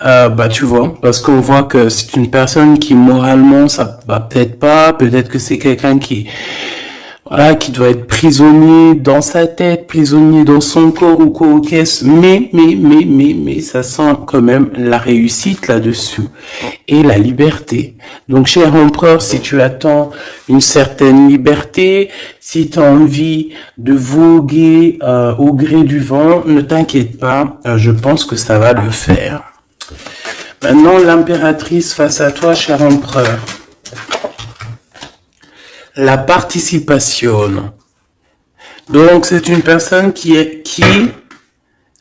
Bah tu vois, parce qu'on voit que c'est une personne qui moralement ça va peut-être pas, peut-être que c'est quelqu'un qui voilà, qui doit être prisonnier dans sa tête, prisonnier dans son corps ou quoi, ok, mais, ça sent quand même la réussite là-dessus et la liberté. Donc, cher empereur, si tu attends une certaine liberté, si tu as envie de voguer au gré du vent, ne t'inquiète pas, je pense que ça va le faire. Maintenant, l'impératrice face à toi, cher empereur. La participation. Donc, c'est une personne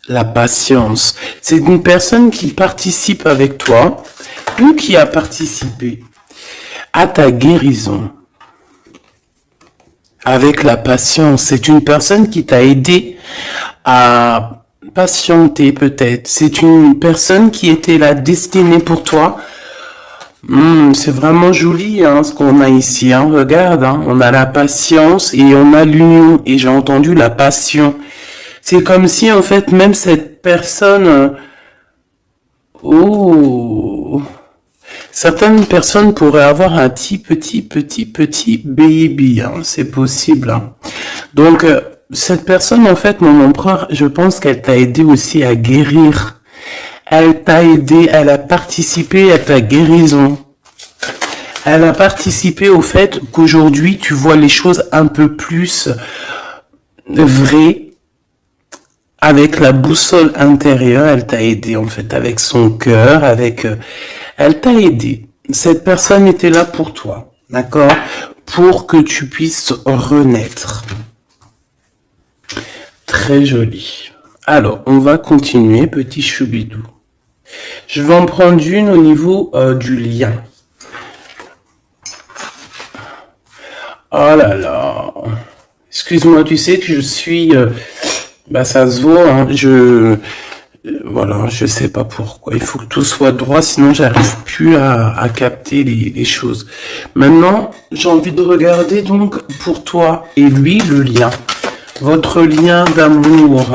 la patience. C'est une personne qui participe avec toi ou qui a participé à ta guérison. Avec la patience, c'est une personne qui t'a aidé à patienter peut-être. C'est une personne qui était là destinée pour toi. C'est vraiment joli hein, ce qu'on a ici. Hein. Regarde, hein, on a la patience et on a l'union. Et j'ai entendu la passion. C'est comme si en fait même cette personne... certaines personnes pourraient avoir un petit baby. Hein, c'est possible. Hein. Donc cette personne en fait, mon empereur, je pense qu'elle t'a aidé aussi à guérir. Elle t'a aidé, elle a participé à ta guérison. Elle a participé au fait qu'aujourd'hui, tu vois les choses un peu plus vraies. Avec la boussole intérieure, elle t'a aidé en fait, avec son cœur, elle t'a aidé. Cette personne était là pour toi, d'accord? Pour que tu puisses renaître. Très joli. Alors, on va continuer, petit choubidou. Je vais en prendre une au niveau du lien. Oh là là. Excuse-moi, tu sais que je suis... ça se voit, hein, voilà, je sais pas pourquoi. Il faut que tout soit droit, sinon j'arrive plus à capter les choses. Maintenant, j'ai envie de regarder donc pour toi et lui le lien. Votre lien d'amour,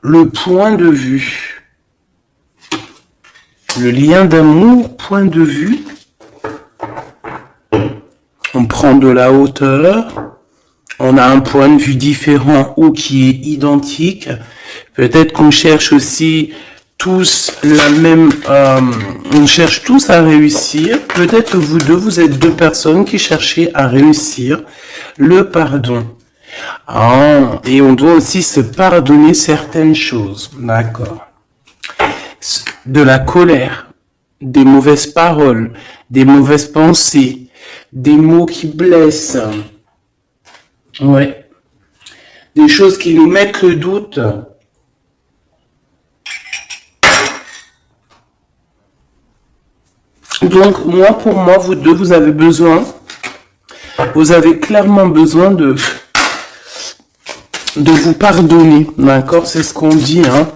le point de vue. Le lien d'amour, point de vue. On prend de la hauteur. On a un point de vue différent ou qui est identique. Peut-être qu'on cherche aussi tous la même... on cherche tous à réussir. Peut-être que vous deux, vous êtes deux personnes qui cherchez à réussir le pardon. Et on doit aussi se pardonner certaines choses. D'accord. De la colère, des mauvaises paroles, des mauvaises pensées, des mots qui blessent. Ouais. Des choses qui nous mettent le doute. Donc, pour moi, vous deux, vous avez clairement besoin de vous pardonner. D'accord? C'est ce qu'on dit, hein.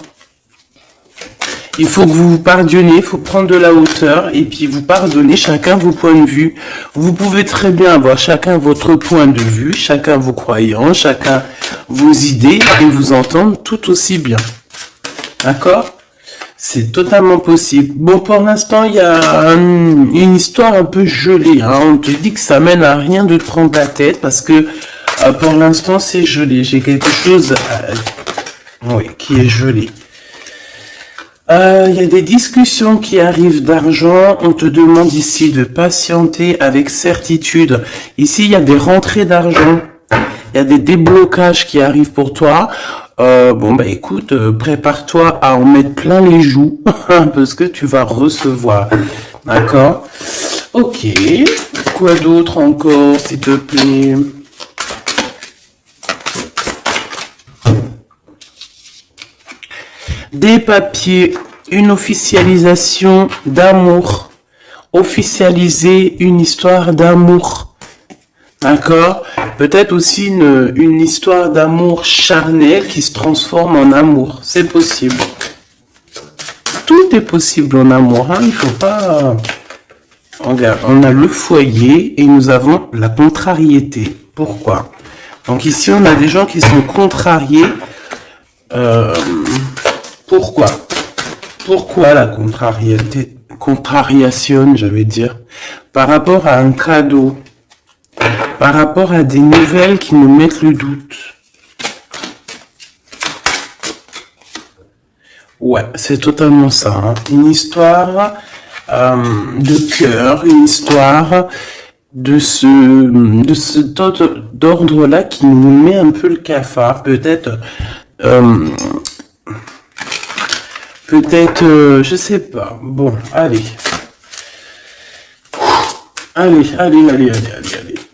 Il faut que vous vous pardonnez, il faut prendre de la hauteur et puis vous pardonnez chacun vos points de vue. Vous pouvez très bien avoir chacun votre point de vue, chacun vos croyances, chacun vos idées et vous entendre tout aussi bien. D'accord? C'est totalement possible. Bon, pour l'instant, il y a une histoire un peu gelée. Hein. On te dit que ça mène à rien de te prendre la tête parce que pour l'instant, c'est gelé. J'ai quelque chose qui est gelé. Il y a des discussions qui arrivent d'argent. On te demande ici de patienter avec certitude. Ici, il y a des rentrées d'argent. Il y a des déblocages qui arrivent pour toi. Écoute, prépare-toi à en mettre plein les joues parce que tu vas recevoir. D'accord? Ok. Quoi d'autre encore, s'il te plaît? Des papiers, une officialisation d'amour, officialiser une histoire d'amour, d'accord? Peut-être aussi une histoire d'amour charnel qui se transforme en amour, c'est possible. Tout est possible en amour, hein? Il faut pas... Regarde, on a le foyer et nous avons la contrariété. Pourquoi? Donc ici, on a des gens qui sont contrariés. Pourquoi? Pourquoi la contrariation, je vais dire, par rapport à un cadeau, par rapport à des nouvelles qui nous mettent le doute? Ouais, c'est totalement ça. Hein. Une histoire de cœur, une histoire de cet d'ordre-là qui nous met un peu le cafard. Peut-être, je sais pas. Bon, allez. Allez.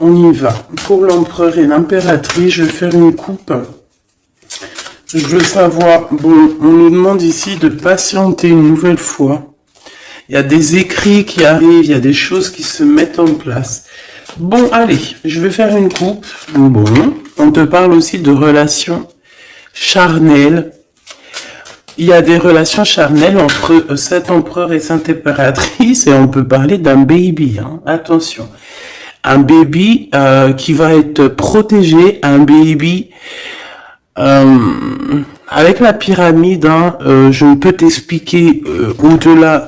On y va. Pour l'empereur et l'impératrice, je vais faire une coupe. Je veux savoir, bon, on nous demande ici de patienter une nouvelle fois. Il y a des écrits qui arrivent, il y a des choses qui se mettent en place. Bon, allez, je vais faire une coupe. Bon, on te parle aussi de relations charnelles. Il y a des relations charnelles entre cet empereur et cette impératrice et on peut parler d'un baby, hein. Attention. Un baby qui va être protégé, un baby avec la pyramide, hein, je ne peux t'expliquer au-delà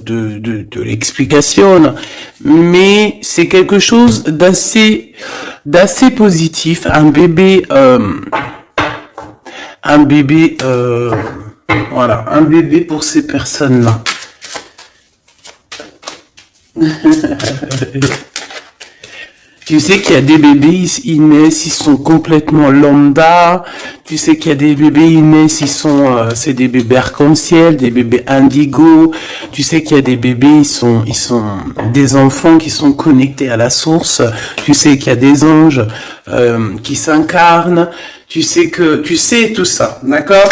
de l'explication, mais c'est quelque chose d'assez positif. Un bébé, voilà, un bébé pour ces personnes-là. Tu sais qu'il y a des bébés, ils naissent, ils sont complètement lambda. Tu sais qu'il y a des bébés, ils naissent, c'est des bébés arc-en-ciel, des bébés indigo. Tu sais qu'il y a des bébés, ils sont des enfants qui sont connectés à la source. Tu sais qu'il y a des anges qui s'incarnent. Tu sais tout ça, d'accord?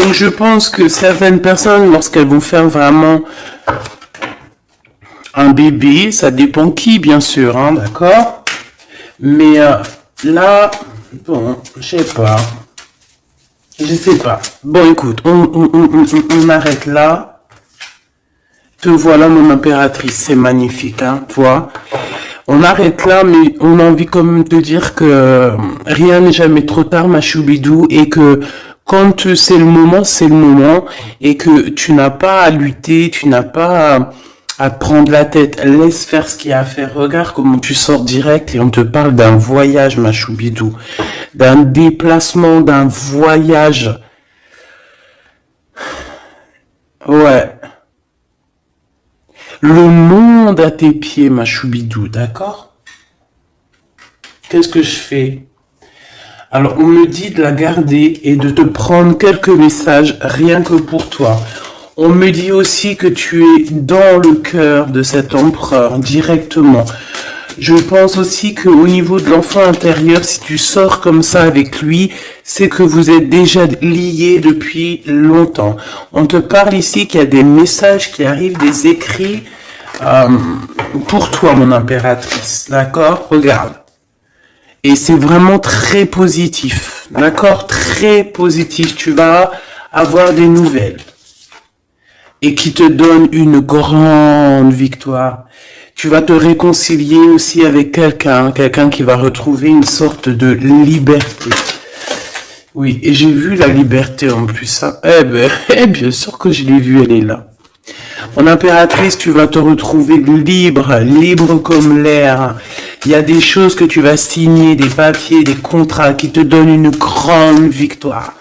Donc je pense que certaines personnes, lorsqu'elles vont faire vraiment un bébé, ça dépend qui, bien sûr, hein, d'accord? Mais là, bon, je sais pas. Bon, écoute, on arrête là. Te voilà, mon impératrice, c'est magnifique, hein, toi. On arrête là, mais on a envie quand même de dire que rien n'est jamais trop tard, ma choubidou, et que quand c'est le moment, et que tu n'as pas à lutter, tu n'as pas à te prendre la tête, laisse faire ce qu'il y a à faire. Regarde comment tu sors direct et on te parle d'un voyage, ma choubidou, d'un déplacement, d'un voyage. Ouais. Le monde à tes pieds, ma choubidou, d'accord? Qu'est-ce que je fais? Alors, on me dit de la garder et de te prendre quelques messages rien que pour toi. On me dit aussi que tu es dans le cœur de cet empereur directement. Je pense aussi qu'au niveau de l'enfant intérieur, si tu sors comme ça avec lui, c'est que vous êtes déjà liés depuis longtemps. On te parle ici qu'il y a des messages qui arrivent, des écrits pour toi, mon impératrice. D'accord? Regarde. Et c'est vraiment très positif. D'accord? Très positif. Tu vas avoir des nouvelles. Et qui te donne une grande victoire. Tu vas te réconcilier aussi avec quelqu'un qui va retrouver une sorte de liberté. Oui, et j'ai vu la liberté en plus. Hein. Bien sûr que je l'ai vue, elle est là. Mon impératrice, tu vas te retrouver libre comme l'air. Il y a des choses que tu vas signer, des papiers, des contrats qui te donnent une grande victoire.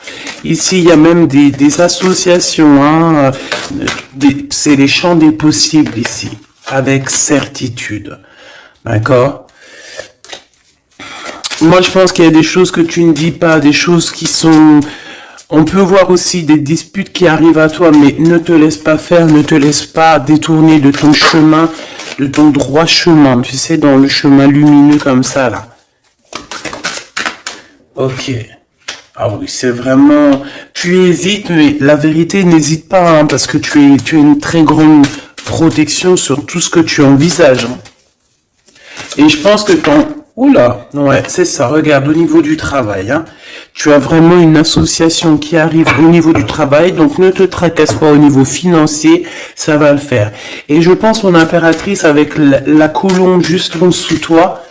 Ici, il y a même des associations. Hein, c'est les champs des possibles ici, avec certitude. D'accord? Moi, je pense qu'il y a des choses que tu ne dis pas, des choses qui sont... On peut voir aussi des disputes qui arrivent à toi, mais ne te laisse pas faire, ne te laisse pas détourner de ton chemin, de ton droit chemin, tu sais, dans le chemin lumineux comme ça, là. Ok. Ah oui, c'est vraiment... Tu hésites, mais la vérité, n'hésite pas, hein, parce que tu as une très grande protection sur tout ce que tu envisages. Hein. Et je pense que ton... Oula, ouais, c'est ça, regarde, au niveau du travail, hein, tu as vraiment une association qui arrive au niveau du travail, donc ne te tracasse pas au niveau financier, ça va le faire. Et je pense, mon impératrice, avec la colombe juste en dessous de toi,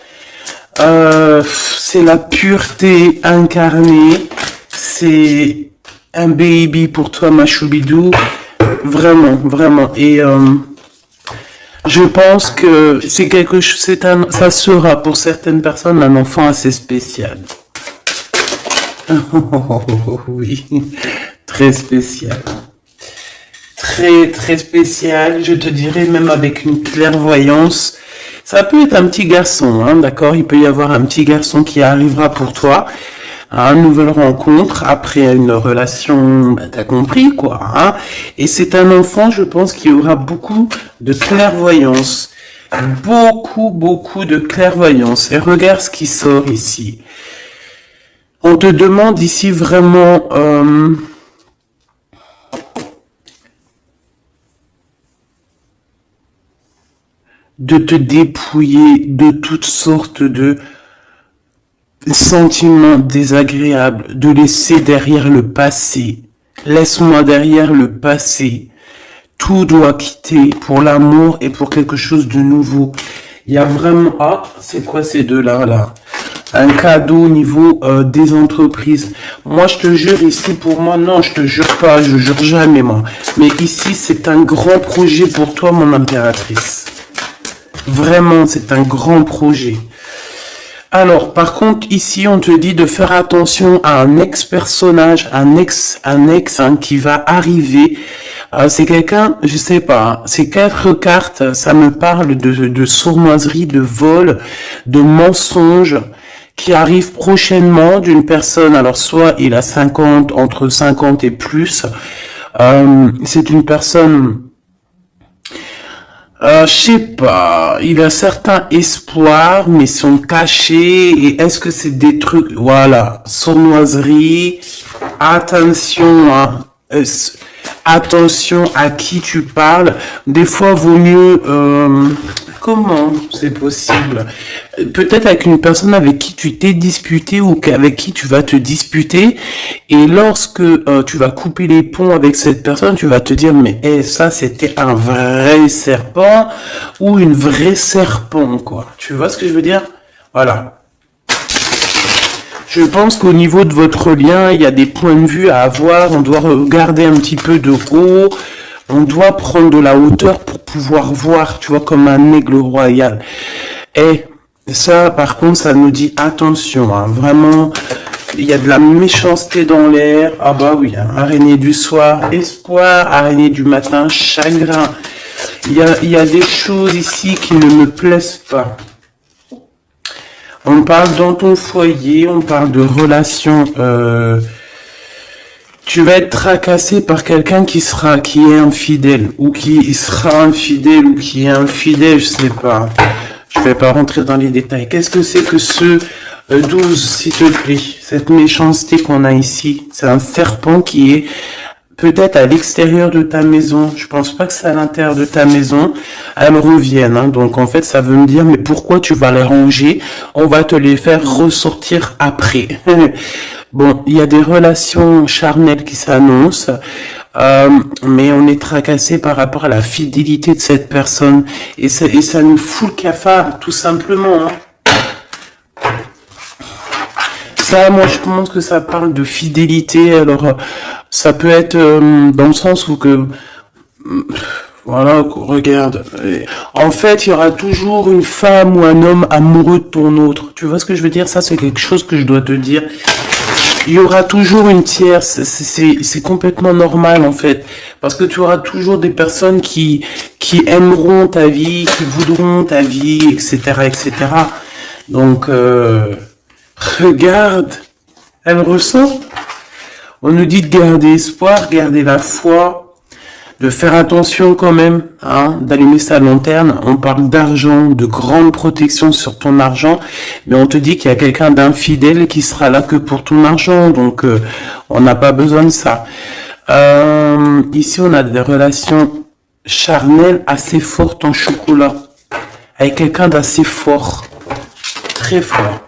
c'est la pureté incarnée, c'est Un baby pour toi, ma choubidou. Vraiment, vraiment. Et je pense que c'est quelque chose, ça sera pour certaines personnes un enfant assez spécial. Oui, très spécial. Très, très spécial. Je te dirais même avec une clairvoyance. Ça peut être un petit garçon, hein, d'accord? Il peut y avoir un petit garçon qui arrivera pour toi à une nouvelle rencontre après une relation, bah, t'as compris quoi, hein? Et c'est un enfant, je pense, qui aura beaucoup de clairvoyance. Beaucoup, beaucoup de clairvoyance. Et regarde ce qui sort ici. On te demande ici vraiment de te dépouiller de toutes sortes de sentiments désagréables, de laisser derrière le passé. Laisse-moi derrière le passé. Tout doit quitter pour l'amour et pour quelque chose de nouveau. Il y a vraiment... Ah, c'est quoi ces deux-là, là? Un cadeau au niveau des entreprises. Moi, je te jure, ici, pour moi, non, je te jure pas, je jure jamais, moi. Mais ici, c'est un grand projet pour toi, mon impératrice. Vraiment, c'est un grand projet. Alors, par contre, ici, on te dit de faire attention à un ex-personnage, un ex hein, qui va arriver. C'est quelqu'un, je sais pas, hein, ces 4 cartes, ça me parle de sournoiserie, de vol, de mensonge qui arrive prochainement d'une personne. Alors, soit il a 50, entre 50 et plus. C'est une personne... je sais pas, il a certains espoirs, mais sont cachés. Et est-ce que c'est des trucs, voilà, sournoiserie, attention, hein, attention à qui tu parles. Des fois, vaut mieux, comment c'est possible? Peut-être avec une personne avec qui tu t'es disputé ou avec qui tu vas te disputer. Et lorsque tu vas couper les ponts avec cette personne, tu vas te dire, mais ça, c'était un vrai serpent ou une vraie serpent, quoi. Tu vois ce que je veux dire? Voilà. Je pense qu'au niveau de votre lien, il y a des points de vue à avoir. On doit regarder un petit peu de haut. On doit prendre de la hauteur pour pouvoir voir, tu vois, comme un aigle royal. Et ça, par contre, ça nous dit attention, hein, vraiment, il y a de la méchanceté dans l'air. Ah bah oui, hein, araignée du soir, espoir, araignée du matin, chagrin. Il y a des choses ici qui ne me plaisent pas. On parle dans ton foyer, on parle de relations. Tu vas être tracassé par quelqu'un qui est infidèle, ou qui sera infidèle, ou qui est infidèle, je sais pas. Je vais pas rentrer dans les détails. Qu'est-ce que c'est que ce 12, s'il te plaît? Cette méchanceté qu'on a ici, c'est un serpent qui est peut-être à l'extérieur de ta maison. Je pense pas que c'est à l'intérieur de ta maison. Elles reviennent, hein. Donc en fait, ça veut me dire, mais pourquoi tu vas les ranger? On va te les faire ressortir après. Bon, il y a des relations charnelles qui s'annoncent, mais on est tracassé par rapport à la fidélité de cette personne. Et ça nous fout le cafard, tout simplement, hein. Ça, moi, je pense que ça parle de fidélité. Alors, ça peut être dans le sens où que... Voilà, regarde. En fait, il y aura toujours une femme ou un homme amoureux de ton autre. Tu vois ce que je veux dire? Ça, c'est quelque chose que je dois te dire. Il y aura toujours une tierce, c'est complètement normal en fait, parce que tu auras toujours des personnes qui aimeront ta vie, qui voudront ta vie, etc., etc. Donc, regarde, elle ressent. On nous dit de garder espoir, garder la foi, de faire attention quand même, hein, d'allumer sa lanterne. On parle d'argent, de grande protection sur ton argent, mais on te dit qu'il y a quelqu'un d'infidèle qui sera là que pour ton argent, donc on n'a pas besoin de ça. Ici, on a des relations charnelles assez fortes en chocolat, avec quelqu'un d'assez fort, très fort.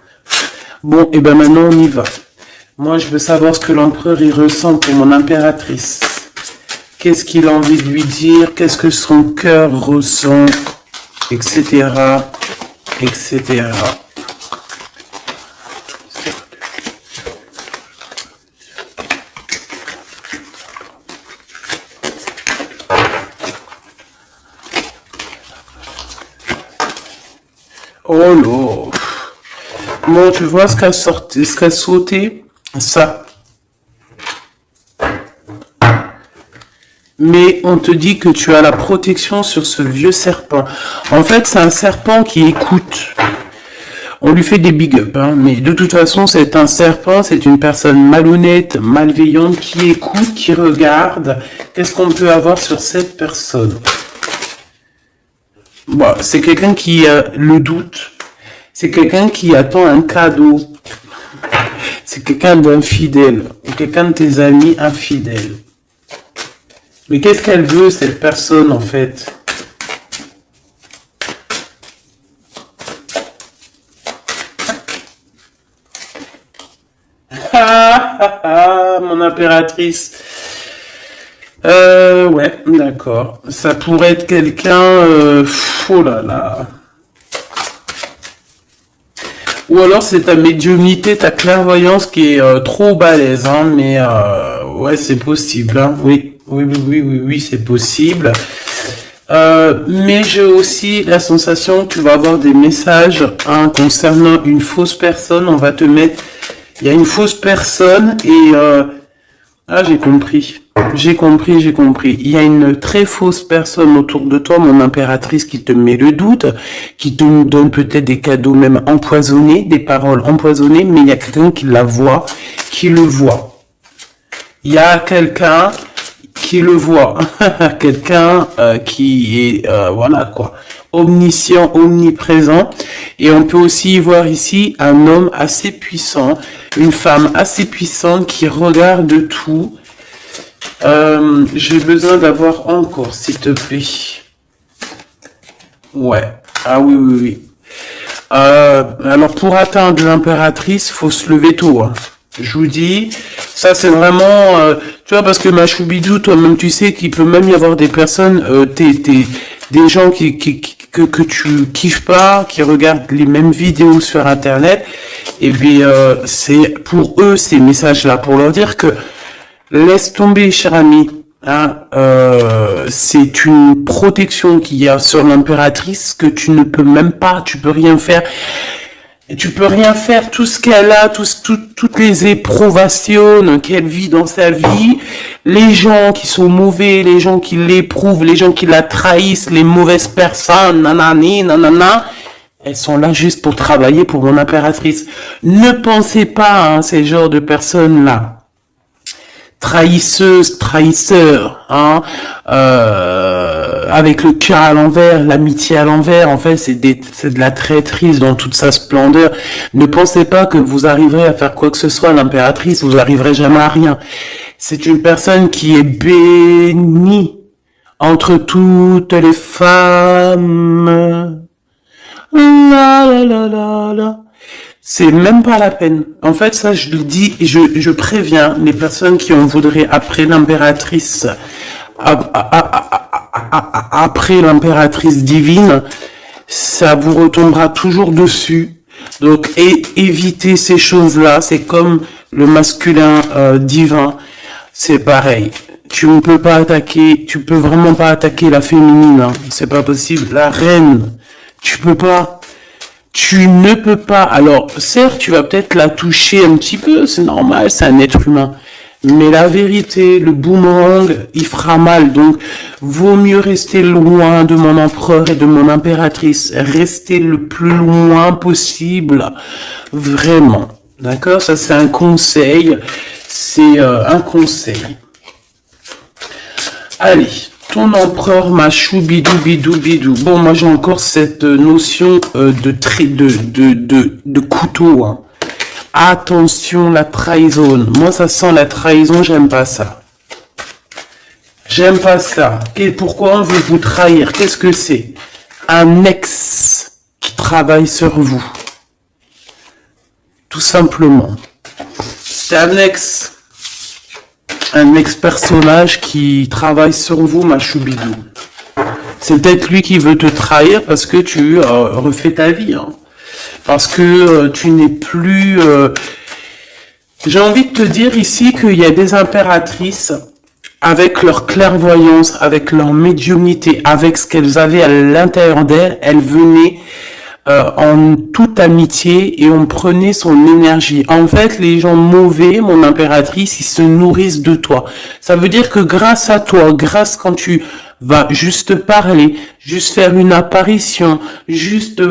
Bon, et ben maintenant on y va. Moi, je veux savoir ce que l'empereur y ressent pour mon impératrice. Qu'est-ce qu'il a envie de lui dire, qu'est-ce que son cœur ressent, etc., etc. Oh là. Bon, tu vois ce qu'a sorti, ce qu'a sauté? Ça. Mais on te dit que tu as la protection sur ce vieux serpent. En fait, c'est un serpent qui écoute. On lui fait des big up, hein, mais de toute façon, c'est un serpent, c'est une personne malhonnête, malveillante, qui écoute, qui regarde. Qu'est-ce qu'on peut avoir sur cette personne? Bon, c'est quelqu'un qui a le doute. C'est quelqu'un qui attend un cadeau. C'est quelqu'un d'infidèle. Ou quelqu'un de tes amis infidèles. Mais qu'est-ce qu'elle veut, cette personne, en fait? Mon impératrice. Ouais, d'accord. Ça pourrait être quelqu'un... oh là là. Ou alors c'est ta médiumnité, ta clairvoyance qui est trop balèze, hein, mais ouais, c'est possible, hein. Oui, oui, oui, oui, oui, oui, c'est possible. Mais j'ai aussi la sensation que tu vas avoir des messages, hein, concernant une fausse personne. On va te mettre... Il y a une fausse personne et... ah, j'ai compris. J'ai compris, j'ai compris. Il y a une très fausse personne autour de toi, mon impératrice, qui te met le doute, qui te donne peut-être des cadeaux même empoisonnés, des paroles empoisonnées, mais il y a quelqu'un qui la voit, qui le voit. Il y a quelqu'un qui le voit. Quelqu'un qui est, voilà quoi, omniscient, omniprésent. Et on peut aussi voir ici un homme assez puissant, une femme assez puissante qui regarde tout. J'ai besoin d'avoir encore, s'il te plaît. Ouais. Ah oui, oui, oui. Alors, pour atteindre l'impératrice, faut se lever tôt, hein. Je vous dis, ça c'est vraiment... tu vois, parce que ma choubidou, toi-même, tu sais qu'il peut même y avoir des personnes, des gens que tu kiffes pas, qui regardent les mêmes vidéos sur Internet. Et puis, c'est pour eux, ces messages-là, pour leur dire que laisse tomber, cher ami. Hein, c'est une protection qu'il y a sur l'impératrice que tu ne peux même pas, tu peux rien faire. Et tu peux rien faire, tout ce qu'elle a, toutes les éprouvations qu'elle vit dans sa vie, les gens qui sont mauvais, les gens qui l'éprouvent, les gens qui la trahissent, les mauvaises personnes, nanani, nanana, elles sont là juste pour travailler pour mon impératrice. Ne pensez pas, hein, ces genres de personnes-là. Trahisseuse, trahisseur, hein, avec le cœur à l'envers, l'amitié à l'envers, en fait, c'est de la traîtrise dans toute sa splendeur. Ne pensez pas que vous arriverez à faire quoi que ce soit, l'impératrice, vous arriverez jamais à rien. C'est une personne qui est bénie entre toutes les femmes. La la la la la. C'est même pas la peine. En fait, ça, je le dis, je préviens les personnes qui en voudraient après l'impératrice, après l'impératrice divine, ça vous retombera toujours dessus. Donc, évitez ces choses-là. C'est comme le masculin divin. C'est pareil. Tu ne peux pas attaquer, tu peux vraiment pas attaquer la féminine. Hein. C'est pas possible. La reine, tu peux pas. Tu ne peux pas. Alors, certes, tu vas peut-être la toucher un petit peu, c'est normal, c'est un être humain. Mais la vérité, le boomerang, il fera mal. Donc, vaut mieux rester loin de mon empereur et de mon impératrice. Rester le plus loin possible. Vraiment. D'accord? Ça, c'est un conseil. C'est un conseil. Allez. Ton empereur m'a choubidou bidou bidou. Bon, moi j'ai encore cette notion de couteau. Hein. Attention, la trahison. Moi ça sent la trahison, j'aime pas ça. J'aime pas ça. Et pourquoi on veut vous trahir? Qu'est-ce que c'est? Un ex qui travaille sur vous. Tout simplement. C'est un ex-personnage qui travaille sur vous, ma choubidou. C'est peut-être lui qui veut te trahir parce que tu refais ta vie. Hein. Parce que tu n'es plus... J'ai envie de te dire ici qu'il y a des impératrices avec leur clairvoyance, avec leur médiumnité, avec ce qu'elles avaient à l'intérieur d'elles, elles venaient en toute amitié et on prenait son énergie. En fait, les gens mauvais, mon impératrice, ils se nourrissent de toi. Ça veut dire que grâce à toi, grâce quand tu vas juste parler, juste faire une apparition, juste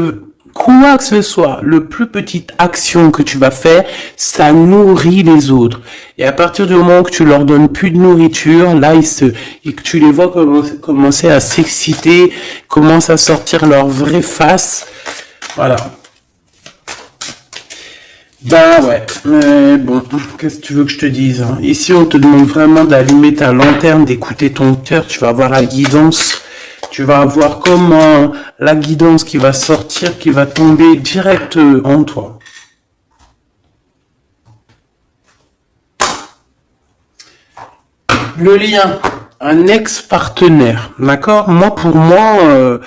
quoi que ce soit, le plus petite action que tu vas faire, ça nourrit les autres. Et à partir du moment que tu leur donnes plus de nourriture, là, et que tu les vois commencer à s'exciter, commencent à sortir leur vraie face. Voilà. Ben ouais, mais bon, qu'est-ce que tu veux que je te dise, hein? Ici, on te demande vraiment d'allumer ta lanterne, d'écouter ton cœur, tu vas avoir la guidance. Tu vas avoir comment la guidance qui va sortir, qui va tomber direct en toi. Le lien, un ex-partenaire, d'accord? Moi, pour moi,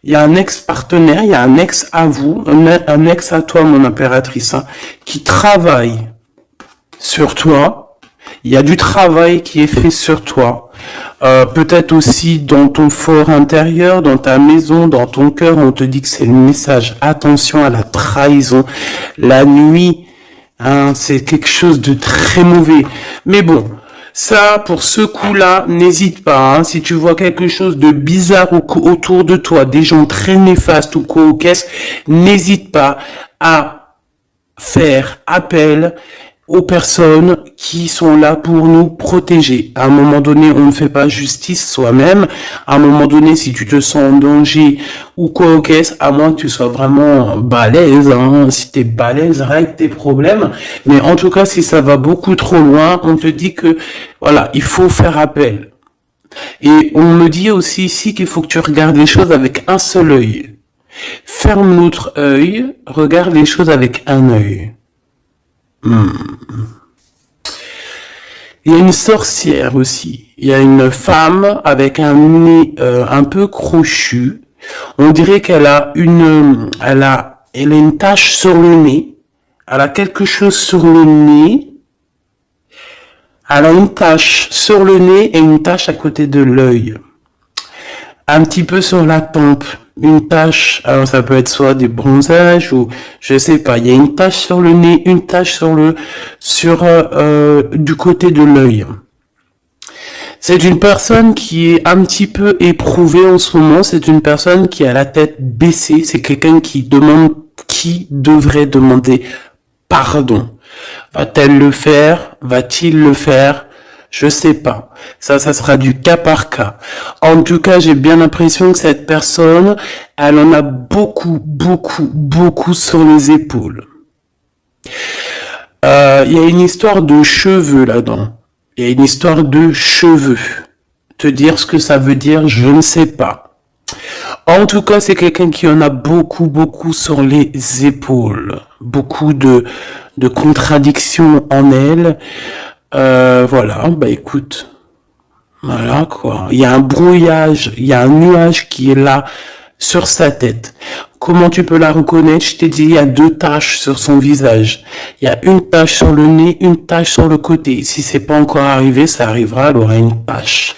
il y a un ex-partenaire, il y a un ex à vous, un ex à toi, mon impératrice, hein, qui travaille sur toi. Il y a du travail qui est fait sur toi. Peut-être aussi dans ton fort intérieur, dans ta maison, dans ton cœur, on te dit que c'est le message. Attention à la trahison. La nuit, hein, c'est quelque chose de très mauvais. Mais bon, ça, pour ce coup-là, n'hésite pas. Hein, si tu vois quelque chose de bizarre autour de toi, des gens très néfastes ou quoi, n'hésite pas à faire appel aux personnes qui sont là pour nous protéger. À un moment donné, on ne fait pas justice soi-même. À un moment donné, si tu te sens en danger ou quoi, à moins que tu sois vraiment balèze, hein, si tu es balèze, règle tes problèmes. Mais en tout cas, si ça va beaucoup trop loin, on te dit que, voilà, il faut faire appel. Et on me dit aussi ici qu'il faut que tu regardes les choses avec un seul œil. Ferme l'autre œil, regarde les choses avec un œil. Il y a une sorcière aussi. Il y a une femme avec un nez un peu crochu. On dirait qu'elle a elle a une tache sur le nez. Elle a quelque chose sur le nez. Elle a une tache sur le nez et une tache à côté de l'œil. Un petit peu sur la tempe. Une tache, alors ça peut être soit des bronzages ou je sais pas, il y a une tache sur le nez, une tache du côté de l'œil. C'est une personne qui est un petit peu éprouvée en ce moment, c'est une personne qui a la tête baissée, c'est quelqu'un qui devrait demander pardon. Va-t-elle le faire? Va-t-il le faire? Je sais pas. Ça sera du cas par cas. En tout cas, j'ai bien l'impression que cette personne, elle en a beaucoup, beaucoup, beaucoup sur les épaules. Il y a une histoire de cheveux là-dedans. Il y a une histoire de cheveux. Te dire ce que ça veut dire, je ne sais pas. En tout cas, c'est quelqu'un qui en a beaucoup, beaucoup sur les épaules. Beaucoup de contradictions en elle. Voilà, bah écoute, voilà quoi. Il y a un brouillage, il y a un nuage qui est là sur sa tête. Comment tu peux la reconnaître? Je t'ai dit, il y a 2 taches sur son visage. Il y a une tache sur le nez, une tache sur le côté. Si c'est pas encore arrivé, ça arrivera, elle aura une tache.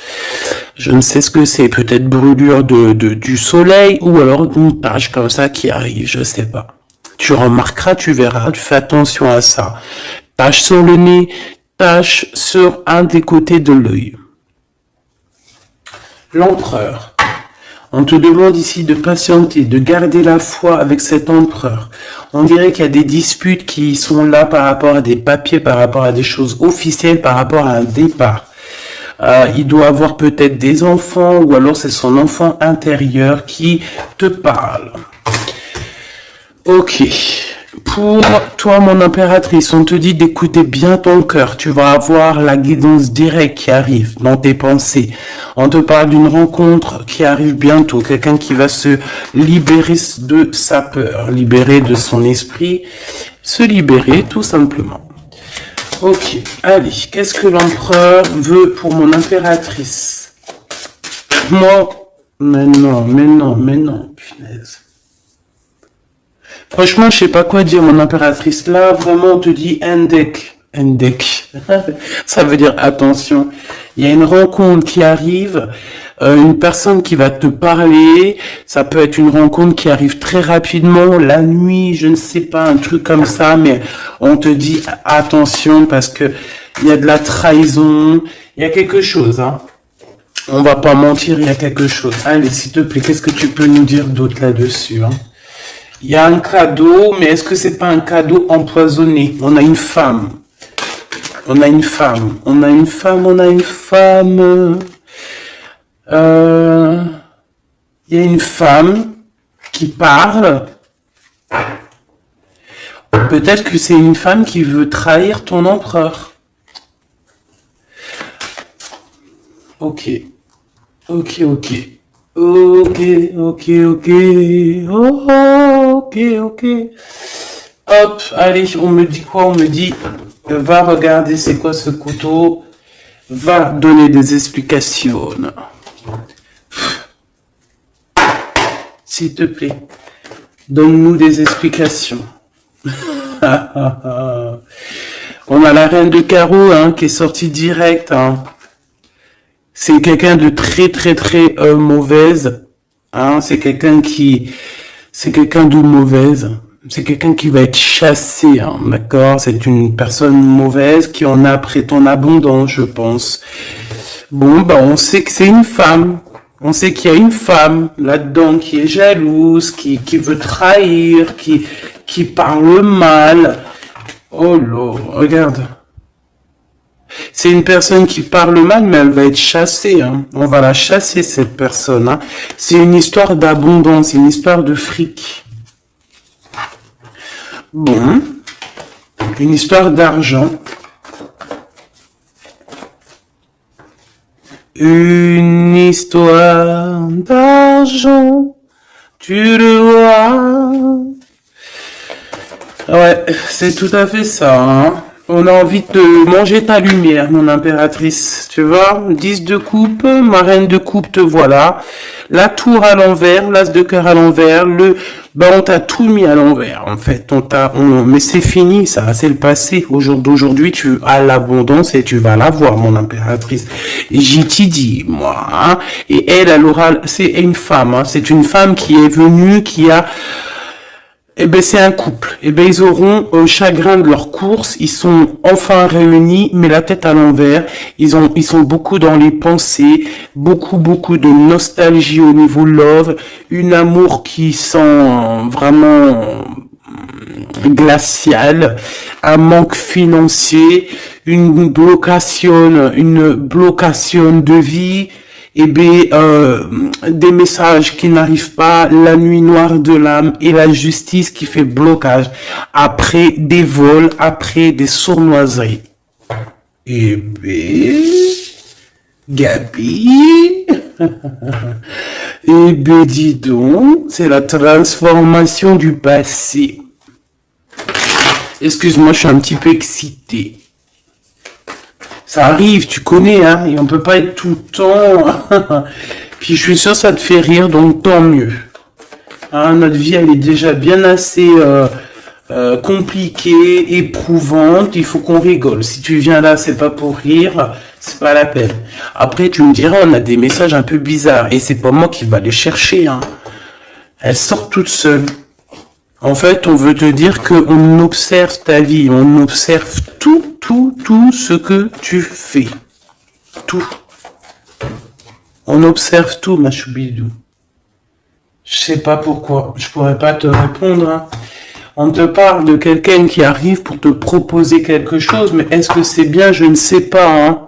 Je ne sais ce que c'est, peut-être brûlure du soleil ou alors une tache comme ça qui arrive, je sais pas. Tu remarqueras, tu verras, tu fais attention à ça. Tache sur le nez, tache sur un des côtés de l'œil. L'empereur. On te demande ici de patienter, de garder la foi avec cet empereur. On dirait qu'il y a des disputes qui sont là par rapport à des papiers, par rapport à des choses officielles, par rapport à un départ. Il doit avoir peut-être des enfants ou alors c'est son enfant intérieur qui te parle. Ok. Pour toi, mon impératrice, on te dit d'écouter bien ton cœur. Tu vas avoir la guidance directe qui arrive dans tes pensées. On te parle d'une rencontre qui arrive bientôt. Quelqu'un qui va se libérer de sa peur, libérer de son esprit, se libérer tout simplement. Ok, allez, qu'est-ce que l'empereur veut pour mon impératrice? Moi, mais non, punaise. Franchement, je sais pas quoi dire, mon impératrice. Là, vraiment, on te dit un deck. Endek. Ça veut dire attention. Il y a une rencontre qui arrive, une personne qui va te parler. Ça peut être une rencontre qui arrive très rapidement, la nuit, je ne sais pas, un truc comme ça, mais on te dit attention parce que il y a de la trahison, il y a quelque chose, hein. On va pas mentir, il y a quelque chose. Allez, s'il te plaît, qu'est-ce que tu peux nous dire d'autre là-dessus, hein? Il y a un cadeau, mais est-ce que c'est pas un cadeau empoisonné? On a une femme. On a une femme. On a une femme, on a une femme. Il y a une femme qui parle. Peut-être que c'est une femme qui veut trahir ton empereur. Ok. Ok, ok. Ok, ok, ok. Oh, ok, ok. Hop, allez, on me dit quoi? On me dit, va regarder c'est quoi ce couteau. Va donner des explications. S'il te plaît, donne-nous des explications. On a la reine de carreau, hein, qui est sortie direct, hein. C'est quelqu'un de très très très mauvaise, hein. C'est quelqu'un de mauvaise. C'est quelqu'un qui va être chassé, hein, d'accord? C'est une personne mauvaise qui en a après ton abondance, je pense. Bon, bah on sait que c'est une femme. On sait qu'il y a une femme là-dedans qui est jalouse, qui veut trahir, qui parle mal. Oh là, regarde. C'est une personne qui parle mal, mais elle va être chassée, hein. On va la chasser, cette personne, hein. C'est une histoire d'abondance, une histoire de fric. Bon. Une histoire d'argent. Une histoire d'argent. Tu le vois. Ouais, c'est tout à fait ça, hein. On a envie de manger ta lumière, mon impératrice. Tu vois, 10 de coupe, ma reine de coupe, te voilà. La tour à l'envers, l'as de cœur à l'envers, on t'a tout mis à l'envers, en fait. Mais c'est fini, ça, c'est le passé. D'aujourd'hui, tu as l'abondance et tu vas l'avoir, mon impératrice. J'y t'y dis, moi, hein. Et elle aura, c'est une femme, hein. C'est une femme qui est venue, qui a, c'est un couple. Ils auront chagrin de leur course. Ils sont enfin réunis, mais la tête à l'envers. Ils sont beaucoup dans les pensées, beaucoup de nostalgie au niveau love, une amour qui sent vraiment glacial, un manque financier, une blocation de vie. Des messages qui n'arrivent pas, la nuit noire de l'âme et la justice qui fait blocage après des vols, après des sournoiseries. Gabi, dis donc, c'est la transformation du passé. Excuse-moi, je suis un petit peu excité. Ça arrive, tu connais, hein, et on peut pas être tout le temps. Puis je suis sûr que ça te fait rire, donc tant mieux. Hein, notre vie, elle est déjà bien assez compliquée, éprouvante. Il faut qu'on rigole. Si tu viens là, c'est pas pour rire, c'est pas la peine. Après, tu me diras, on a des messages un peu bizarres, et c'est pas moi qui va les chercher. Hein. Elles sortent toutes seules. En fait, on veut te dire qu'on observe ta vie, on observe tout ce que tu fais. Tout. On observe tout, ma choubidou. Je sais pas pourquoi, je pourrais pas te répondre. Hein. On te parle de quelqu'un qui arrive pour te proposer quelque chose, mais est-ce que c'est bien? Je ne sais pas. Hein.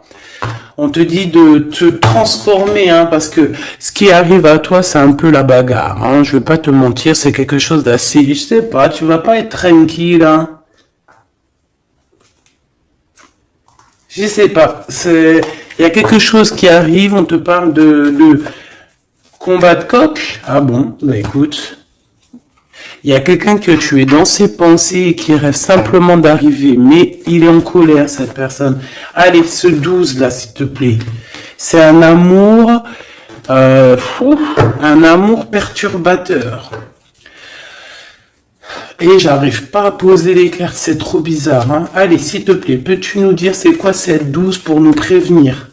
On te dit de te transformer, hein, parce que ce qui arrive à toi, c'est un peu la bagarre. Hein. Je vais pas te mentir, c'est quelque chose d'assez... Je sais pas, tu vas pas être tranquille. Hein. Je sais pas. Il y a quelque chose qui arrive, on te parle de combat de coq. Ah bon, bah écoute. Il y a quelqu'un que tu es dans ses pensées et qui rêve simplement d'arriver, mais il est en colère, cette personne. Allez, ce 12 là, s'il te plaît. C'est un amour perturbateur. Et j'arrive pas à poser les cartes, c'est trop bizarre. Hein. Allez, s'il te plaît, peux-tu nous dire c'est quoi cette 12 pour nous prévenir?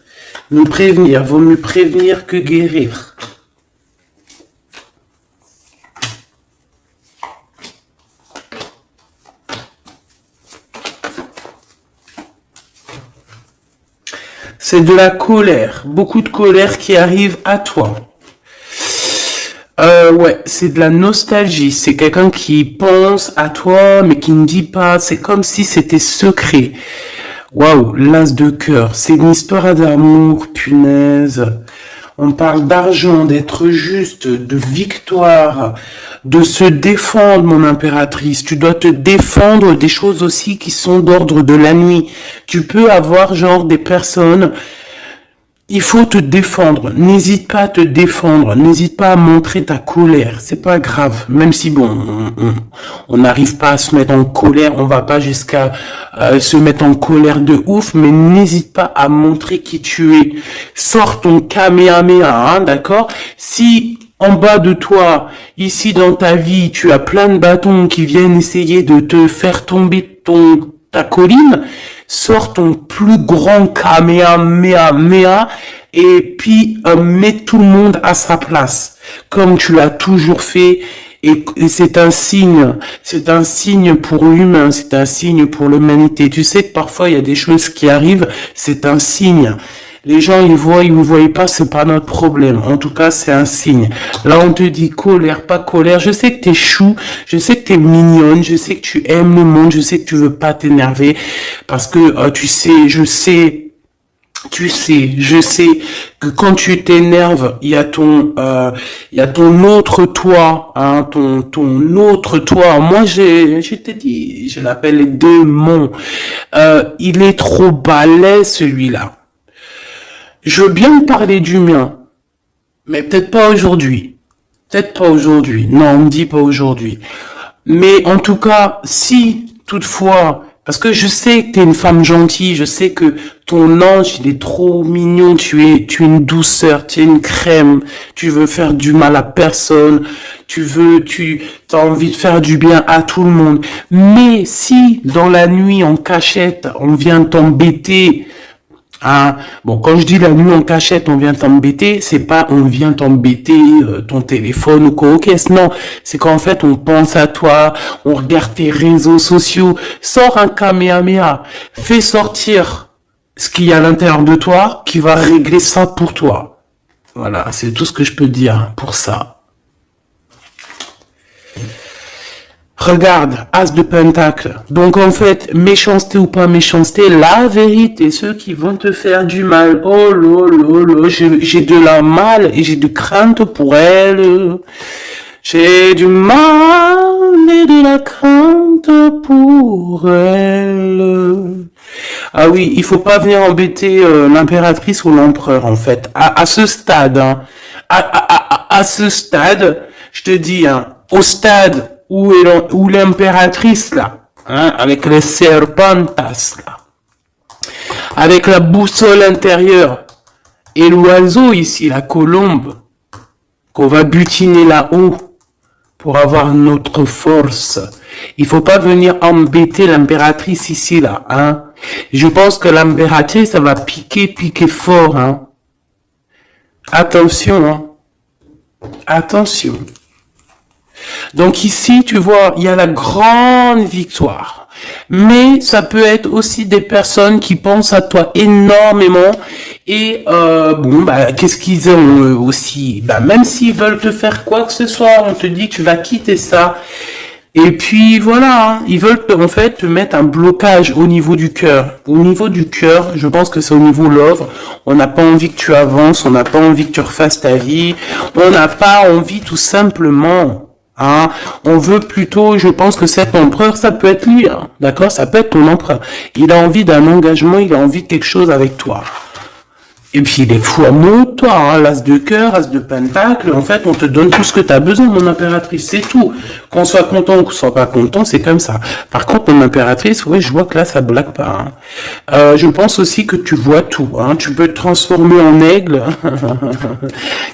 Nous prévenir, vaut mieux prévenir que guérir. C'est de la colère, beaucoup de colère qui arrive à toi. Ouais, c'est de la nostalgie. C'est quelqu'un qui pense à toi, mais qui ne dit pas. C'est comme si c'était secret. Waouh, l'as de cœur. C'est une histoire d'amour, punaise. On parle d'argent, d'être juste, de victoire, de se défendre, mon impératrice. Tu dois te défendre des choses aussi qui sont d'ordre de la nuit. Tu peux avoir genre des personnes. Il faut te défendre. N'hésite pas à te défendre. N'hésite pas à montrer ta colère. C'est pas grave. Même si bon, on n'arrive pas à se mettre en colère, on va pas jusqu'à se mettre en colère de ouf, mais n'hésite pas à montrer qui tu es. Sors ton Kamehameha, hein, d'accord? Si en bas de toi, ici dans ta vie, tu as plein de bâtons qui viennent essayer de te faire tomber ta colline, sors ton plus grand Kamehameha et puis mets tout le monde à sa place, comme tu l'as toujours fait. Et c'est un signe pour l'humain, c'est un signe pour l'humanité. Tu sais que parfois il y a des choses qui arrivent, c'est un signe. Les gens, ils ne voient pas, c'est pas notre problème. En tout cas, c'est un signe. Là, on te dit colère, pas colère. Je sais que t'es chou, je sais que t'es mignonne, je sais que tu aimes le monde, je sais que tu veux pas t'énerver. Parce que, tu sais, je sais que quand tu t'énerves, il y a ton autre toi, hein, ton autre toi. Moi, je t'ai dit, je l'appelle les démons. Il est trop balèze, celui-là. Je veux bien parler du mien, mais peut-être pas aujourd'hui. Peut-être pas aujourd'hui. Non, on me dit pas aujourd'hui. Mais en tout cas, si toutefois, parce que je sais que t'es une femme gentille, je sais que ton ange, il est trop mignon, tu es une douceur, tu es une crème, tu veux faire du mal à personne, tu as envie de faire du bien à tout le monde. Mais si, dans la nuit, en cachette, on vient t'embêter, ah, bon, quand je dis la nuit en cachette, on vient t'embêter, c'est pas on vient t'embêter ton téléphone ou quoi, ok, non, c'est qu'en fait on pense à toi, on regarde tes réseaux sociaux, sors un Kamehameha, fais sortir ce qu'il y a à l'intérieur de toi qui va régler ça pour toi. Voilà, c'est tout ce que je peux dire pour ça. Regarde, As de Pentacle. Donc en fait, méchanceté ou pas méchanceté, la vérité, ceux qui vont te faire du mal, oh lolo, j'ai de la mal et j'ai de crainte pour elle. J'ai du mal et de la crainte pour elle. Ah oui, il faut pas venir embêter l'impératrice ou l'empereur en fait. À ce stade, hein, à ce stade, je te dis, hein, au stade où l'impératrice là, hein, avec les serpentas là, avec la boussole intérieure et l'oiseau ici, la colombe, qu'on va butiner là-haut pour avoir notre force. Il faut pas venir embêter l'impératrice ici là, hein. Je pense que l'impératrice, ça va piquer fort, hein. Attention, hein. Attention. Donc ici, tu vois, il y a la grande victoire. Mais ça peut être aussi des personnes qui pensent à toi énormément. Et bon, bah, qu'est-ce qu'ils ont aussi? Bah, même s'ils veulent te faire quoi que ce soit, on te dit que tu vas quitter ça. Et puis voilà, hein, ils veulent en fait te mettre un blocage au niveau du cœur. Au niveau du cœur, je pense que c'est au niveau l'œuvre. On n'a pas envie que tu avances, on n'a pas envie que tu refasses ta vie. On n'a pas envie tout simplement. Hein, on veut plutôt, je pense que cet empereur, ça peut être lui, hein, d'accord, ça peut être ton empereur. Il a envie d'un engagement, il a envie de quelque chose avec toi. Et puis il est fou amoureux de toi, hein, l'as de cœur, as de pentacle, en fait on te donne tout ce que tu as besoin, mon impératrice, c'est tout. Qu'on soit content ou qu'on soit pas content, c'est comme ça. Par contre, mon impératrice, oui, je vois que là ça blague pas. Hein. Je pense aussi que tu vois tout, hein. Tu peux te transformer en aigle,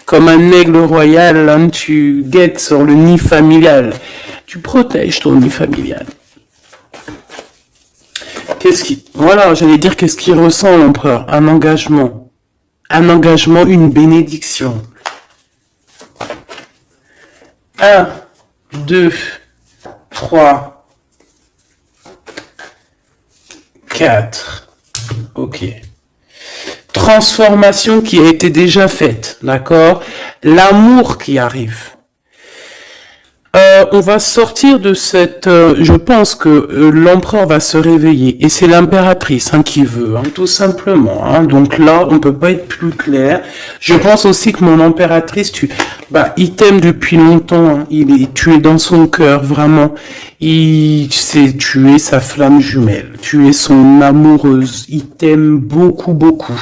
comme un aigle royal, hein, tu guettes sur le nid familial. Tu protèges ton vie familiale. Voilà, j'allais dire qu'est-ce qu'il ressent l'empereur? Un engagement. Un engagement, une bénédiction. 1, 2, 3, 4. Ok. Transformation qui a été déjà faite, d'accord? L'amour qui arrive. On va sortir de cette... je pense que l'empereur va se réveiller. Et c'est l'impératrice qui veut, tout simplement. Donc là, on peut pas être plus clair. Je pense aussi que mon impératrice, il t'aime depuis longtemps. Tu es dans son cœur, vraiment. Tu es sa flamme jumelle. Tu es son amoureuse. Il t'aime beaucoup, beaucoup.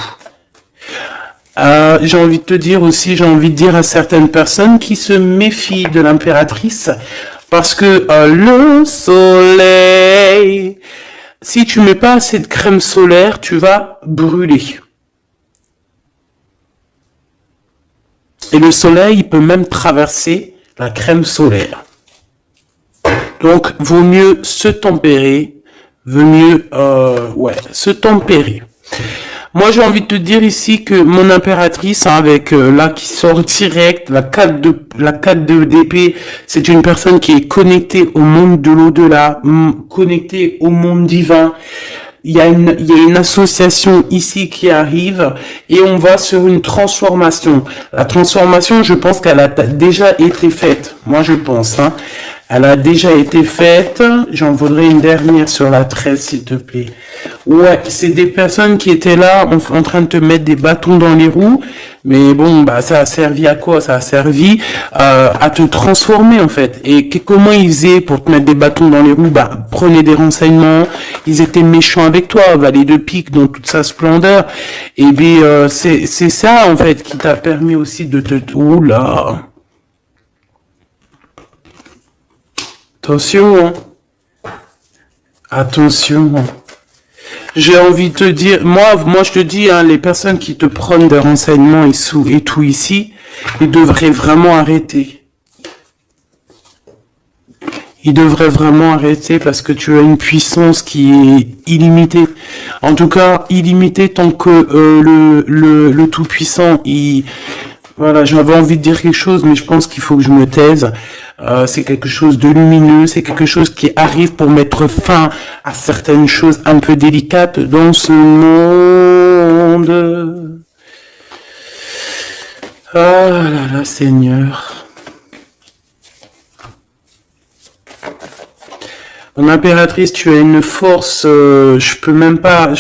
J'ai envie de te dire aussi, j'ai envie de dire à certaines personnes qui se méfient de l'impératrice, parce que le soleil, si tu mets pas assez de crème solaire, tu vas brûler. Et le soleil, il peut même traverser la crème solaire. Donc, vaut mieux se tempérer, se tempérer. Moi, j'ai envie de te dire ici que mon impératrice, avec là qui sort direct, la 4 de d'épée, c'est une personne qui est connectée au monde de l'au-delà, connectée au monde divin. Il y a une association ici qui arrive et on va sur une transformation. La transformation, je pense qu'elle a déjà été faite. Moi, je pense. Elle a déjà été faite. J'en voudrais une dernière sur la 13, s'il te plaît. Ouais, c'est des personnes qui étaient là en train de te mettre des bâtons dans les roues. Mais bon, ça a servi à quoi? Ça a servi à te transformer, en fait. Et comment ils faisaient pour te mettre des bâtons dans les roues? Prenez des renseignements. Ils étaient méchants avec toi, valet de pique dans toute sa splendeur. Et bien, c'est ça, en fait, qui t'a permis aussi de te... Oula! Attention, Attention. J'ai envie de te dire, moi je te dis, les personnes qui te prennent des renseignements et tout ici, ils devraient vraiment arrêter. Ils devraient vraiment arrêter parce que tu as une puissance qui est illimitée. En tout cas, illimitée tant que le Tout-Puissant, Voilà, j'avais envie de dire quelque chose, mais je pense qu'il faut que je me taise. C'est quelque chose de lumineux, c'est quelque chose qui arrive pour mettre fin à certaines choses un peu délicates dans ce monde. Ah là là, Seigneur. Mon impératrice, tu as une force, je peux même pas,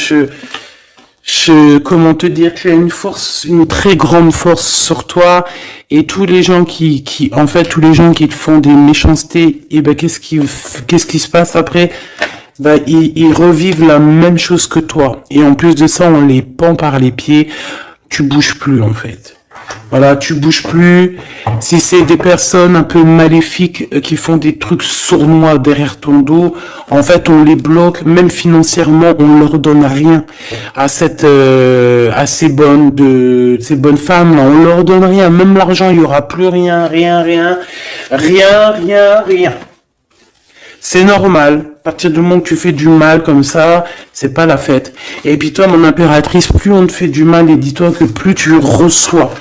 comment te dire, tu as une force, une très grande force sur toi, et tous les gens tous les gens qui te font des méchancetés, et qu'est-ce qui se passe après? Ils revivent la même chose que toi. Et en plus de ça, on les pend par les pieds, tu bouges plus, en fait. Voilà, tu bouges plus. Si c'est des personnes un peu maléfiques qui font des trucs sournois derrière ton dos, en fait, on les bloque, même financièrement, on leur donne rien à ces bonnes femmes là, on leur donne rien, même l'argent, il y aura plus rien. C'est normal. À partir du moment que tu fais du mal comme ça, c'est pas la fête. Et puis toi, mon impératrice, plus on te fait du mal, et dis-toi que plus tu reçois.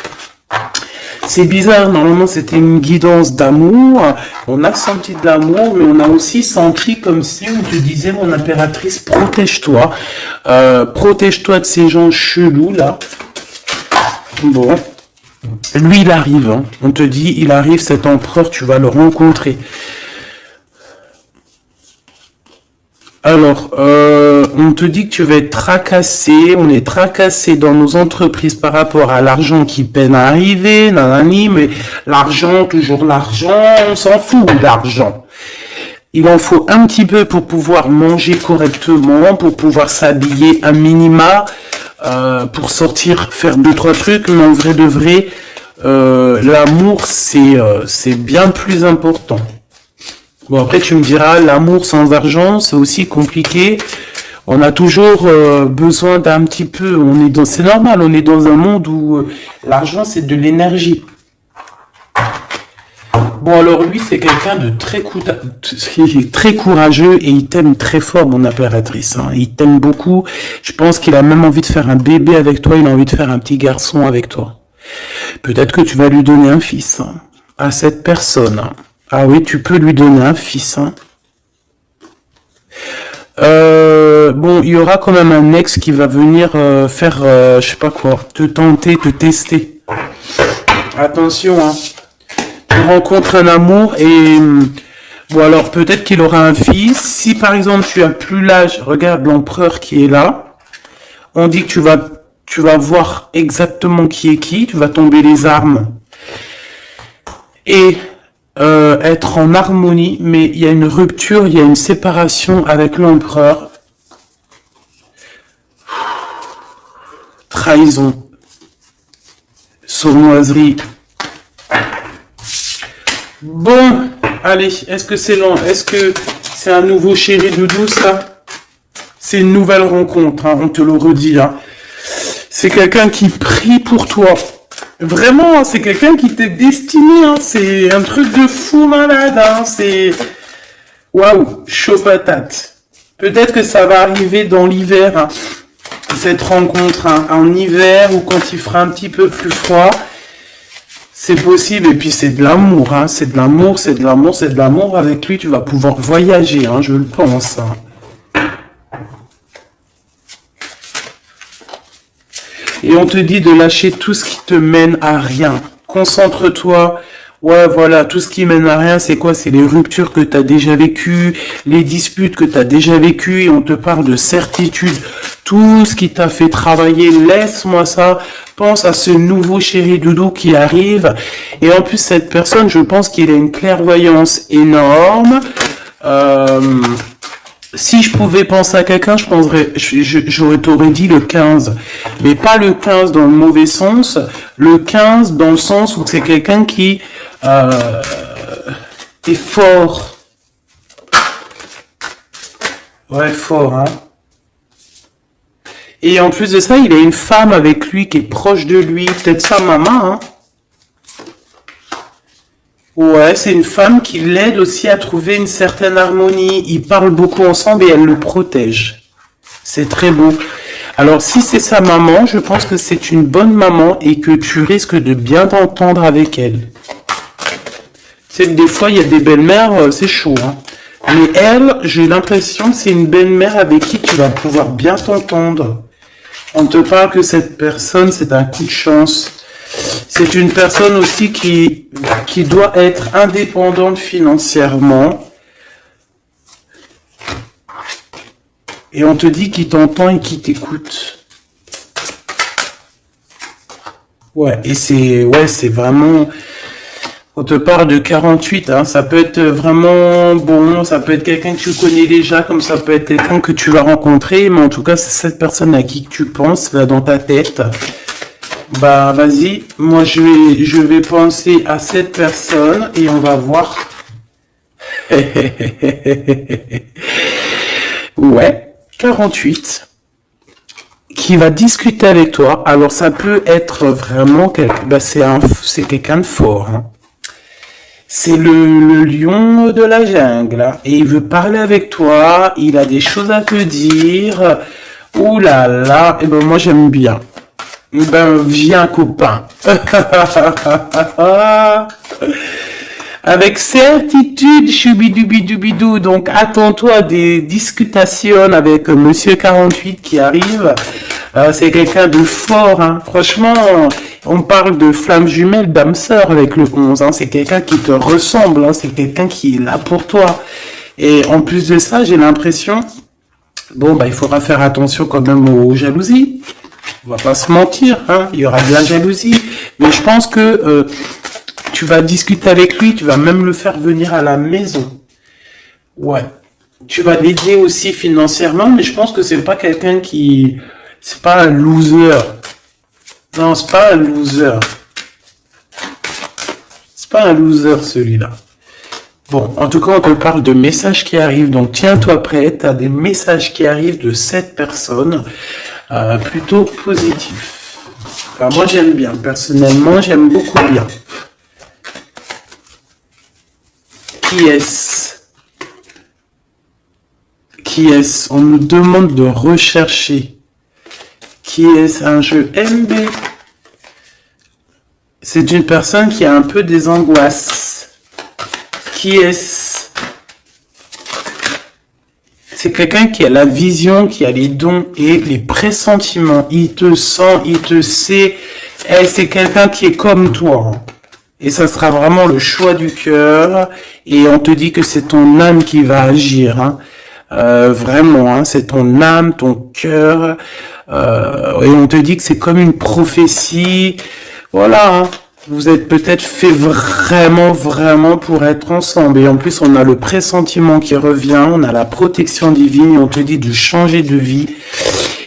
C'est bizarre, normalement c'était une guidance d'amour, on a senti de l'amour, mais on a aussi senti comme si on te disait, mon impératrice, protège-toi, protège-toi de ces gens chelous là. Bon, lui il arrive, on te dit, il arrive, cet empereur, tu vas le rencontrer. Alors, on te dit que tu vas être tracassé, on est tracassé dans nos entreprises par rapport à l'argent qui peine à arriver, nanani, mais l'argent, toujours l'argent, on s'en fout de l'argent. Il en faut un petit peu pour pouvoir manger correctement, pour pouvoir s'habiller un minima, pour sortir, faire 2-3 trucs, mais en vrai de vrai, l'amour, c'est bien plus important. Bon, après, tu me diras, l'amour sans argent, c'est aussi compliqué. On a toujours besoin d'un petit peu, c'est normal, on est dans un monde où l'argent, c'est de l'énergie. Bon, alors lui, c'est quelqu'un de très courageux et il t'aime très fort, mon impératrice. Hein. Il t'aime beaucoup. Je pense qu'il a même envie de faire un bébé avec toi. Il a envie de faire un petit garçon avec toi. Peut-être que tu vas lui donner un fils hein, à cette personne. Ah oui, tu peux lui donner un fils. Hein. Bon, il y aura quand même un ex qui va venir faire, je sais pas quoi, te tenter, te tester. Attention, hein. Tu rencontres un amour et bon alors peut-être qu'il aura un fils. Si par exemple tu as plus l'âge, regarde l'empereur qui est là. On dit que tu vas voir exactement qui est qui. Tu vas tomber les armes et être en harmonie. Mais il y a une rupture, il y a une séparation avec l'empereur. Trahison, sournoiserie. Bon, allez, est-ce que c'est long? Est-ce que c'est un nouveau chéri doudou, ça? C'est une nouvelle rencontre, hein, on te le redit. Hein. C'est quelqu'un qui prie pour toi. Vraiment, c'est quelqu'un qui t'est destiné. Hein. C'est un truc de fou malade. Hein. C'est... Waouh, chaud patate. Peut-être que ça va arriver dans l'hiver, hein, cette rencontre, hein, en hiver ou quand il fera un petit peu plus froid. C'est possible, et puis c'est de l'amour, hein. C'est de l'amour, c'est de l'amour, c'est de l'amour. Avec lui, tu vas pouvoir voyager, hein, je le pense. Hein. Et on te dit de lâcher tout ce qui te mène à rien. Concentre-toi. Ouais, voilà, tout ce qui mène à rien, c'est quoi? C'est les ruptures que tu as déjà vécues, les disputes que tu as déjà vécues, et on te parle de certitude. Tout ce qui t'a fait travailler, laisse-moi ça. Pense à ce nouveau chéri doudou qui arrive. Et en plus, cette personne, je pense qu'il a une clairvoyance énorme. Si je pouvais penser à quelqu'un, j'aurais dit le 15. Mais pas le 15 dans le mauvais sens. Le 15 dans le sens où c'est quelqu'un qui est fort. Ouais, fort, hein. Et en plus de ça, il a une femme avec lui qui est proche de lui. Peut-être sa maman, hein. Ouais, c'est une femme qui l'aide aussi à trouver une certaine harmonie. Ils parlent beaucoup ensemble et elle le protège. C'est très beau. Alors, si c'est sa maman, je pense que c'est une bonne maman et que tu risques de bien t'entendre avec elle. C'est que des fois, il y a des belles-mères, c'est chaud, hein. Mais elle, j'ai l'impression que c'est une belle-mère avec qui tu vas pouvoir bien t'entendre. On te parle que cette personne, c'est un coup de chance. C'est une personne aussi qui doit être indépendante financièrement. Et on te dit qu'il t'entend et qu'il t'écoute. Ouais, et c'est vraiment... On te parle de 48, hein, ça peut être vraiment bon, ça peut être quelqu'un que tu connais déjà, comme ça peut être quelqu'un que tu vas rencontrer, mais en tout cas, c'est cette personne à qui tu penses, là, dans ta tête. Bah, vas-y, moi, je vais penser à cette personne et on va voir. Ouais, 48. Qui va discuter avec toi. Alors, ça peut être vraiment, c'est quelqu'un de fort, hein. C'est le lion de la jungle, hein, et il veut parler avec toi, il a des choses à te dire. Ouh là là, et ben moi j'aime bien. Ben viens copain. Avec certitude, choubidoubidoubidou. Donc attends-toi à des discutations avec Monsieur 48 qui arrive. C'est quelqu'un de fort, hein. Franchement, on parle de flamme jumelle, d'âme sœur avec le 11. Hein. C'est quelqu'un qui te ressemble, hein. C'est quelqu'un qui est là pour toi. Et en plus de ça, j'ai l'impression, bon, bah, il faudra faire attention quand même aux jalousies. On va pas se mentir, hein. Il y aura de la jalousie. Mais je pense que tu vas discuter avec lui, tu vas même le faire venir à la maison. Ouais. Tu vas l'aider aussi financièrement, mais je pense que c'est pas quelqu'un qui... C'est pas un loser. Non, c'est pas un loser. C'est pas un loser, celui-là. Bon, en tout cas, on te parle de messages qui arrivent. Donc, tiens-toi prêt. Tu as des messages qui arrivent de cette personne. Plutôt positifs. Enfin, moi, j'aime bien. Personnellement, j'aime beaucoup bien. Qui est-ce? Qui est-ce? On nous demande de rechercher. Qui est-ce? Un jeu MB. C'est une personne qui a un peu des angoisses. Qui est-ce? C'est quelqu'un qui a la vision, qui a les dons et les pressentiments. Il te sent, il te sait. Et c'est quelqu'un qui est comme toi. Et ça sera vraiment le choix du cœur. Et on te dit que c'est ton âme qui va agir. Hein. Vraiment, hein, c'est ton âme, ton cœur. Et on te dit que c'est comme une prophétie. Voilà, hein. Vous êtes peut-être fait vraiment pour être ensemble. Et en plus, on a le pressentiment qui revient, on a la protection divine, et on te dit de changer de vie.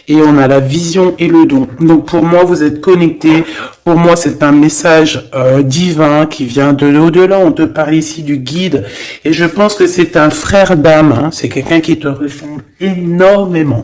Et on a la vision et le don. Donc pour moi, vous êtes connectés. Pour moi, c'est un message divin qui vient de l'au-delà. On te parle ici du guide. Et je pense que c'est un frère d'âme. Hein. C'est quelqu'un qui te ressemble énormément.